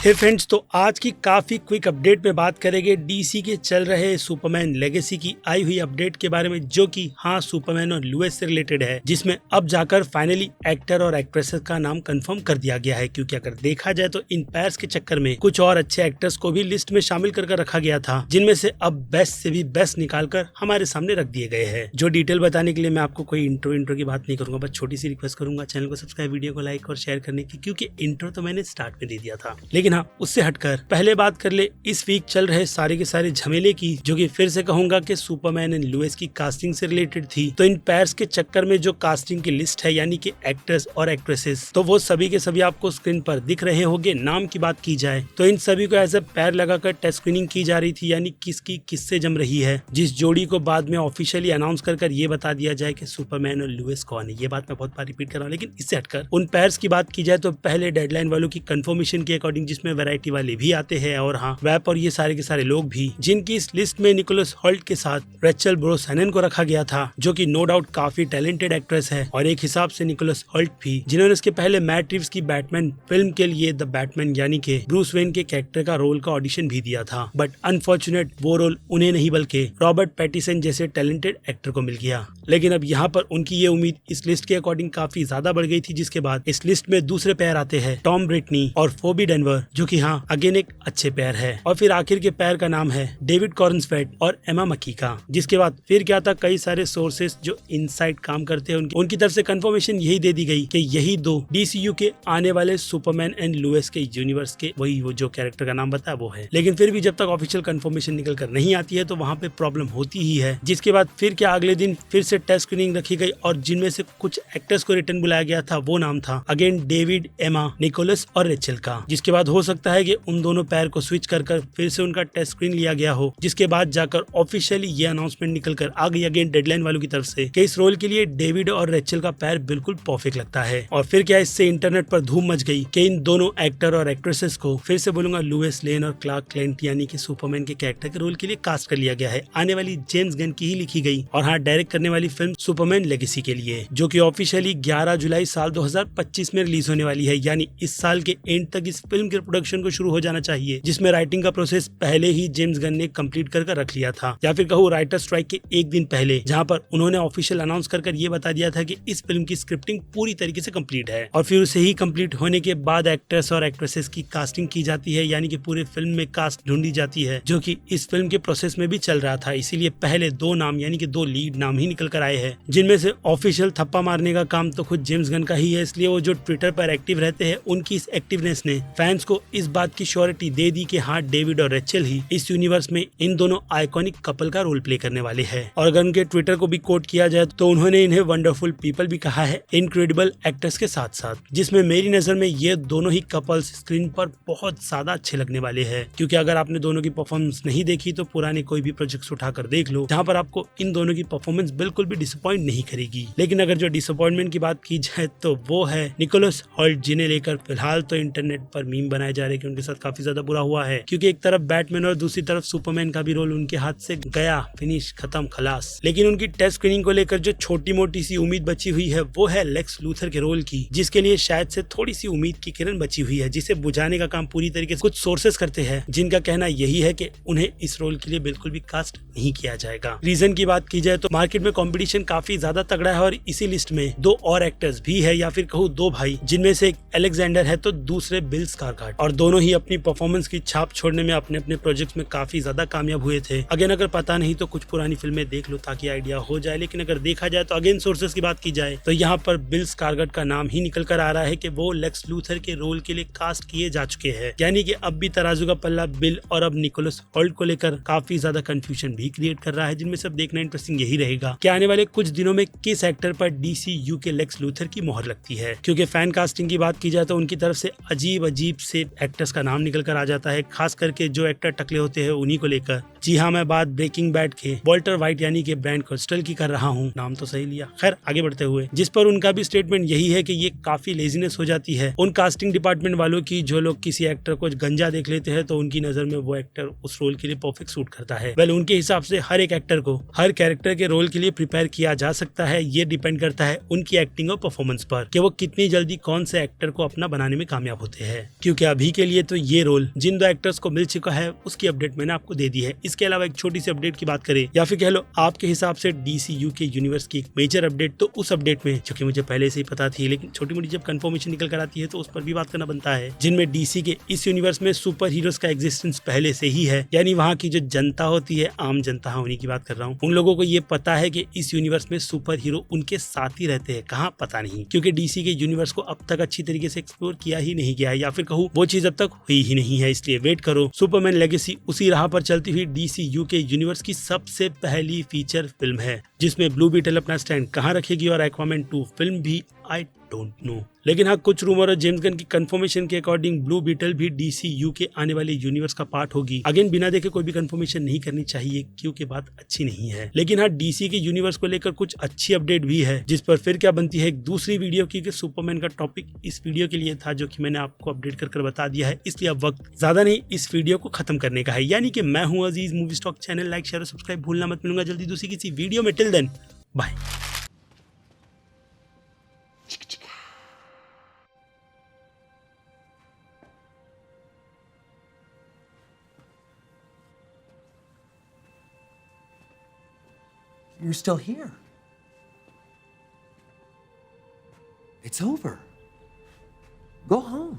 हे friends, तो आज की काफी क्विक अपडेट में बात करेंगे डीसी के चल रहे सुपरमैन लेगेसी की आई हुई अपडेट के बारे में, जो कि हाँ सुपरमैन और लुइस से रिलेटेड है, जिसमें अब जाकर फाइनली एक्टर और एक्ट्रेसेस का नाम कंफर्म कर दिया गया है। क्योंकि अगर देखा जाए तो इन पैर्स के चक्कर में कुछ और अच्छे एक्टर्स को भी लिस्ट में शामिल कर रखा गया था, जिनमें से अब बेस्ट से भी बेस्ट निकालकर हमारे सामने रख दिए गए हैं। जो डिटेल बताने के लिए मैं आपको कोई इंट्रो की बात नहीं करूंगा, बस छोटी सी रिक्वेस्ट करूंगा चैनल को सब्सक्राइब, वीडियो को लाइक और शेयर करने की, क्योंकि इंट्रो तो मैंने स्टार्ट में दे दिया था। लेकिन हाँ, उससे हटकर पहले बात कर ले इस वीक चल रहे सारे के सारे झमेले की, जो कि फिर से कहूंगा कि सुपरमैन एंड लुइस की कास्टिंग से रिलेटेड थी। तो इन पैर्स के चक्कर में जो कास्टिंग की लिस्ट है, यानी कि एक्टर्स और एक्ट्रेसेस, तो वो सभी के सभी आपको स्क्रीन पर दिख रहे होंगे। नाम की बात की जाए तो इन सभी को एज ए पैर लगाकर टेस्ट स्क्रीनिंग की जा रही थी, यानी किसकी किससे जम रही है, जिस जोड़ी को बाद में ऑफिशियली अनाउंस कर ये बता दिया जाए कि सुपरमैन और लुइस कौन है। ये बात मैं बहुत बार रिपीट कर रहा हूँ, लेकिन इससे हटकर उन पैर्स की बात की जाए तो पहले डेडलाइन वालों की कंफर्मेशन के अकॉर्डिंग, जिसमें वैरायटी वाले भी आते हैं और हाँ वैप और ये सारे के सारे लोग भी, जिनकी इस लिस्ट में निकोलस हॉल्ट के साथ रेचल ब्रोसैनन को रखा गया था, जो कि नो डाउट काफी टैलेंटेड एक्ट्रेस है। और एक हिसाब से निकोलस हॉल्ट भी, जिन्होंने इसके पहले मैट रिव्स की बैटमैन फिल्म के लिए द बैटमैन यानी कि ब्रूस वेन के कैरेक्टर का रोल का ऑडिशन भी दिया था, बट अनफॉर्चुनेट वो रोल उन्हें नहीं बल्कि रॉबर्ट पैटिसन जैसे टैलेंटेड एक्टर को मिल गया। लेकिन अब यहाँ पर उनकी ये उम्मीद इस लिस्ट के अकॉर्डिंग काफी ज्यादा बढ़ गई थी, जिसके बाद इस लिस्ट में दूसरे पैर आते हैं टॉम ब्रिटनी और फोबी डेनवर, जो कि हाँ अगेन एक अच्छे पैर है। और फिर आखिर के पैर का नाम है डेविड कॉर्नस्वेट और एमा मकी का, जिसके बाद फिर क्या था, कई सारे सोर्सेस जो इनसाइड काम करते हैं उनकी तरफ से कंफर्मेशन यही दे दी गई कि यही दो डीसीयू के आने वाले सुपरमैन एंड लुइस के यूनिवर्स के वही वो जो कैरेक्टर का नाम बताया वो है। लेकिन फिर भी जब तक ऑफिशियल कंफर्मेशन निकल कर नहीं आती है तो वहाँ पे प्रॉब्लम होती ही है। जिसके बाद फिर क्या, अगले दिन फिर से टेस्ट स्क्रीनिंग रखी गई और जिनमें से कुछ एक्टर्स को रिटर्न बुलाया गया था, वो नाम था अगेन डेविड, एमा, निकोलस और रेचल का। जिसके बाद हो सकता है कि उन दोनों पैर को स्विच कर फिर से उनका टेस्ट स्क्रीन लिया गया हो, जिसके बाद जाकर ऑफिशियली ये अनाउंसमेंट निकल कर आ गई अगेन डेडलाइन वालों की तरफ से कि इस रोल के लिए डेविड और रेचल का पैर बिल्कुल परफेक्ट लगता है। और फिर क्या, इससे इंटरनेट पर धूम मच गई कि इन दोनों एक्टर और एक्ट्रेसेस को, फिर से बोलूंगा, लुइस लेन और क्लार्क क्लेंट यानी कि सुपरमैन के कैरेक्टर के रोल के लिए कास्ट कर लिया गया है। आने वाली जेम्स गन की ही लिखी गई और हाँ डायरेक्ट करने वाली फिल्म सुपरमैन लेगेसी के लिए, जो कि ऑफिशियली 11 जुलाई साल 2025 में रिलीज होने वाली है। यानी इस साल के एंड तक इस फिल्म के प्रोडक्शन को शुरू हो जाना चाहिए, जिसमें राइटिंग का प्रोसेस पहले ही जेम्स गन ने कंप्लीट कर रख लिया था, या फिर कहूँ राइटर स्ट्राइक के एक दिन पहले, जहां पर उन्होंने ऑफिशियल अनाउंस कर ये बता दिया था कि इस फिल्म की स्क्रिप्टिंग पूरी तरीके से कंप्लीट है। और फिर उसे ही कंप्लीट होने के बाद एक्टर्स और एक्ट्रेसेस की कास्टिंग की जाती है, यानी कि पूरे फिल्म में कास्ट ढूंढी जाती है, जो कि इस फिल्म के प्रोसेस में भी चल रहा था। इसीलिए पहले दो नाम यानी कि दो लीड नाम ही निकल कर आए हैं, जिनमें से ऑफिशियल थप्पा मारने का काम तो खुद जेम्स गन का ही है। इसलिए वो जो ट्विटर पर एक्टिव रहते हैं, उनकी इस एक्टिवनेस ने फैंस को इस बात की श्योरिटी दे दी कि हाँ डेविड और रेचल ही इस यूनिवर्स में इन दोनों आइकॉनिक कपल का रोल प्ले करने वाले हैं। और अगर उनके ट्विटर को भी कोट किया जाए तो उन्होंने इन्हें वंडरफुल पीपल भी कहा है, इनक्रेडिबल एक्टर्स के साथ साथ, जिसमें मेरी नजर में ये दोनों ही कपल्स स्क्रीन पर बहुत ज्यादा अच्छे लगने वाले हैं। क्योंकि अगर आपने दोनों की परफॉर्मेंस नहीं देखी तो पुराने कोई भी प्रोजेक्ट्स उठाकर देख लो, जहाँ पर आपको इन दोनों की परफॉर्मेंस बिल्कुल भी डिसअपॉइंट नहीं करेगी। लेकिन अगर जो डिसअपॉइंटमेंट की बात की जाए तो वो है निकोलस हॉल्ट, जिन्हें लेकर फिलहाल तो इंटरनेट पर मीम बनाए जा रहे हैं कि उनके साथ काफी ज्यादा बुरा हुआ है, क्योंकि एक तरफ बैटमैन और दूसरी तरफ सुपरमैन का भी रोल उनके हाथ से गया, फिनिश, खत्म, खलास। लेकिन उनकी टेस्ट स्क्रीनिंग को लेकर जो छोटी मोटी सी उम्मीद बची हुई है वो है लेक्स लूथर के रोल की, जिसके लिए शायद से थोड़ी सी उम्मीद की किरण बची हुई है, जिसे बुझाने का काम पूरी तरीके से कुछ सोर्सेस करते हैं, जिनका कहना यही है कि उन्हें इस रोल के लिए बिल्कुल भी कास्ट नहीं किया जाएगा। रीजन की बात की जाए तो मार्केट में कंपटीशन काफी ज्यादा तगड़ा है और इसी लिस्ट में दो और एक्टर्स भी है, या फिर कहूँ दो भाई, जिनमें से एक अलेक्जेंडर है तो दूसरे बिल स्कारगार्ड, और दोनों ही अपनी परफॉर्मेंस की छाप छोड़ने में अपने अपने प्रोजेक्ट्स में काफी ज्यादा कामयाब हुए थे। अगेन अगर पता नहीं तो कुछ पुरानी फिल्में देख लो ताकि आइडिया हो जाए। लेकिन अगर देखा जाए तो अगेन सोर्सेस की बात की जाए तो यहाँ पर बिल स्कारगार्ड का नाम ही निकल कर आ रहा है कि वो लेक्स लूथर के रोल के लिए कास्ट किए जा चुके हैं। यानी कि अब भी तराजू का पल्ला बिल और अब निकोलस हॉल्ट को लेकर काफी ज्यादा कंफ्यूजन भी क्रिएट कर रहा है, जिनमें सब देखना इंटरेस्टिंग यही रहेगा कि आने वाले कुछ दिनों में किस एक्टर पर डीसीयू के लेक्स लूथर की मोहर लगती है। क्योंकि फैन कास्टिंग की बात की जाए तो उनकी तरफ से अजीब अजीब से एक्टर्स का नाम निकल कर आ जाता है, खास करके जो एक्टर टकले होते हैं उन्हीं को लेकर। जी हाँ, मैं बात ब्रेकिंग बैड के वॉल्टर वाइट यानी कि ब्रायन कोस्टल की कर रहा हूँ। नाम तो सही लिया। खैर आगे बढ़ते हुए, जिस पर उनका भी स्टेटमेंट यही है कि ये काफी लेजीनेस हो जाती है उन कास्टिंग डिपार्टमेंट वालों की, जो लोग किसी एक्टर को गंजा देख लेते हैं तो उनकी नजर में वो एक्टर उस रोल के लिए परफेक्ट सूट करता है। वेल, उनके हिसाब से हर एक एक्टर को हर कैरेक्टर के रोल के लिए प्रिपेयर किया जा सकता है। ये डिपेंड करता है उनकी एक्टिंग और परफॉर्मेंस पर कि वो कितनी जल्दी कौन से एक्टर को अपना बनाने में कामयाब होते हैं। क्योंकि अभी के लिए तो ये रोल जिन दो एक्टर्स को मिल चुका है उसकी अपडेट मैंने आपको दे दी है। इसके अलावा एक छोटी सी अपडेट की बात करें या फिर कह लो आपके हिसाब से DCU के यूनिवर्स की एक मेजर अपडेट, तो उस अपडेट में, जो कि मुझे पहले से ही पता थी लेकिन छोटी मोटी जब कंफर्मेशन निकल कर आती है तो उस पर भी बात करना बनता है, जिनमें DC के इस यूनिवर्स में सुपर हीरोज का एग्जिस्टेंस पहले से ही है। यानी वहाँ की जो जनता होती है, आम जनता, उन्हीं की बात कर रहा हूँ, उन लोगों को ये पता है कि इस यूनिवर्स में सुपर हीरो उनके साथ ही रहते हैं। कहाँ पता नहीं, क्योंकि DC के यूनिवर्स को अब तक अच्छी तरीके से एक्सप्लोर किया ही नहीं गया है, या फिर कहूँ वो चीज अब तक हुई ही नहीं है। इसलिए वेट करो, सुपरमैन लेगेसी उसी राह पर चलती हुई DCU के यूनिवर्स की सबसे पहली फीचर फिल्म है, जिसमें ब्लू बीटल अपना स्टैंड कहाँ रखेगी और एक्वामैन 2 फिल्म भी आई डोंट नो। लेकिन हाँ, कुछ रूमर और जेम्स गन की कंफर्मेशन के अकॉर्डिंग ब्लू बीटल भी DCU के आने वाले यूनिवर्स का पार्ट होगी। अगेन बिना देखे कोई भी कंफर्मेशन नहीं करनी चाहिए क्योंकि बात अच्छी नहीं है। लेकिन हाँ, DC के यूनिवर्स को लेकर कुछ अच्छी अपडेट भी है, जिस पर फिर क्या बनती है एक दूसरी वीडियो की। सुपरमैन का टॉपिक इस वीडियो के लिए था, जो कि मैंने आपको अपडेट कर बता दिया है। इसलिए अब वक्त ज्यादा नहीं इस वीडियो को खत्म करने का है। यानी कि मैं हूँ Aziz, movie stock channel like share और सब्सक्राइब भूलना मत। मिलूंगा जल्दी दूसरी किसी वीडियो में। Till then bye. You're still here. It's over. Go home.